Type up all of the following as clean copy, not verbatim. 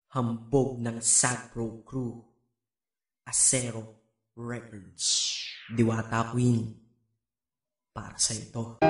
Hambog ng Sagpro Crew, Acero Records, Diwata Queen, para sa ito.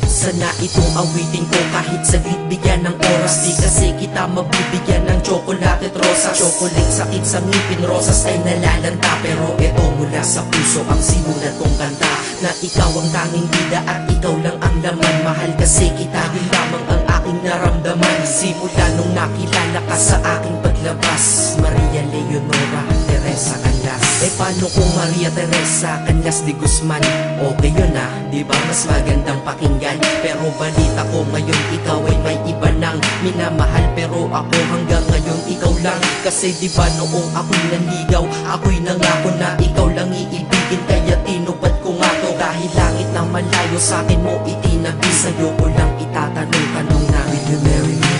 Sana itong awitin ko kahit saglit bigyan ng oras. Di kasi kita mabibigyan ng tsokolate at rosas. Chocolate sakit sa ngipin, rosas ay nalalanta. Pero eto mula sa puso ang simulat kong kanta, na ikaw ang tanging bida at ikaw lang ang laman. Mahal kasi kita, yun lamang ang aking naramdaman. Simula nung nakilala ka sa aking paglabas. Maria Leonora Teresa Canlas. Eh paano kung Maria Teresa Canlas de Guzman? Okay yun ah, di ba mas magandang pakinggan? Pero balita ko ngayon ikaw ay may iba nang minamahal. Pero ako hanggang ngayon ikaw lang. Kasi di ba noong ako'y nanligaw, ako'y nangako na ikaw lang iibigin. Kaya tinupad ko nga to, dahil langit na malayo sa akin mo itinabi. Sa'yo ko lang itatanong na, will you marry me?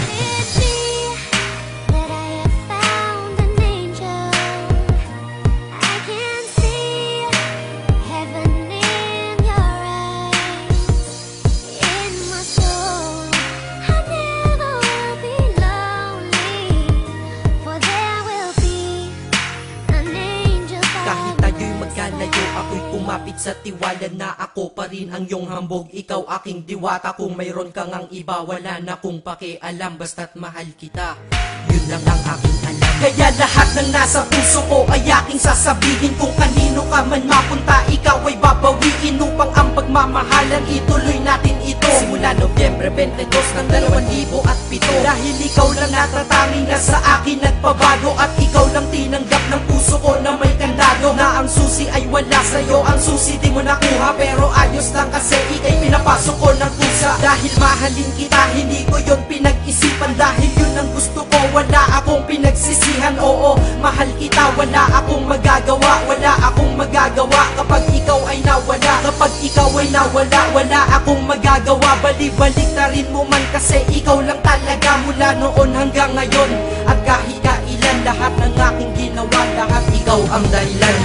Ako'y kumapit sa tiwala na ako pa rin ang iyong hambog. Ikaw aking diwata, kung mayroon kang ang iba wala na kung pakialam. Basta't mahal kita, yun lang ang aking alam. Kaya lahat ng nasa puso ko ay aking sasabihin. Kung kanino ka man mapunta, ikaw ay babawiin. Upang ang pagmamahalan ituloy natin ito simula Nobyembre 22 ng 2007. Dahil ikaw lang natatanging na sa akin nagpabago. At ikaw lang tinanggap ng puso ko na may kandado. Na ang susi ay wala sa'yo, ang susi di mo nakuha. Pero ayos lang kasi ika'y pinapasok ko ng pusa. Dahil mahalin kita, hindi ko yun pinag-isipan. Dahil yun ang gusto ko, wala akong pinagsisihan. Oo, mahal kita, wala akong magagawa. Wala akong magagawa kapag ikaw ay nawala. Kapag ikaw ay nawala, wala akong magagawa. Balik-balik na rin mo man kasi ikaw lang talaga mula noon hanggang ngayon. At kahit kailan lahat ng aking ginawa, lahat ikaw ang dahilan.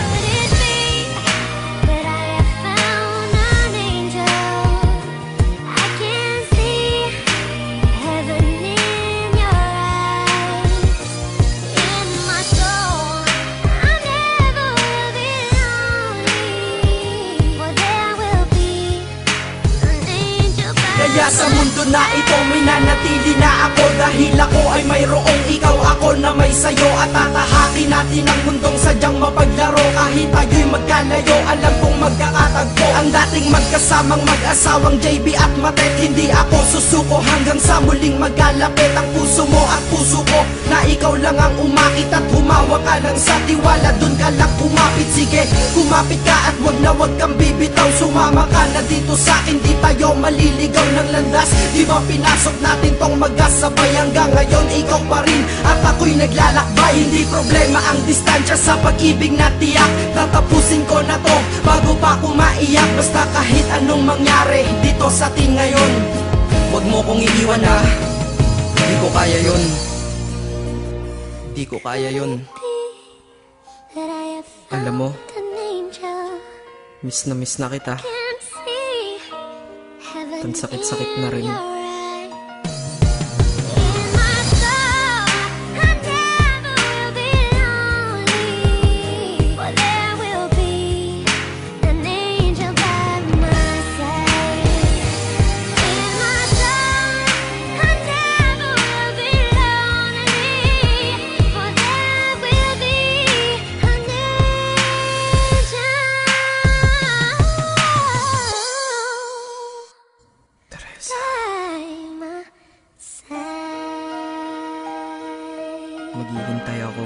Kaya sa mundo na ito minanatili na ako. Dahil ako ay mayroong ikaw, ako na may sayo. At tatahakin natin ang mundong sadyang mapaglaro. Kahit tayo'y magkalayo, alam kong magkakatagpo. Ang dating magkasamang mag-asawang JB at Matet. Hindi ako susuko hanggang sa muling magkalapit ang puso mo at puso ko. Na ikaw lang ang umakit at humawak ka lang sa tiwala. Dun ka lang kumapit, sige kumapit ka at wag na wag kang bibitaw. Sumama ka na dito sa akin, di tayo maliligaw ng landas. Di ba pinasok natin tong magkasabay? Hanggang ngayon ikaw pa rin at ako'y naglalakbay. Hindi problema ang distansya sa pag-ibig na tiyak. Tatapusin ko na to bago pa ako maiyak. Basta kahit anong mangyari dito sa atin ngayon, wag mo kong iiwan ha. Di ko kaya yun. Di ko kaya yun. Alam mo, miss na kita. Ang sakit-sakit na rin. Maghihintay ako.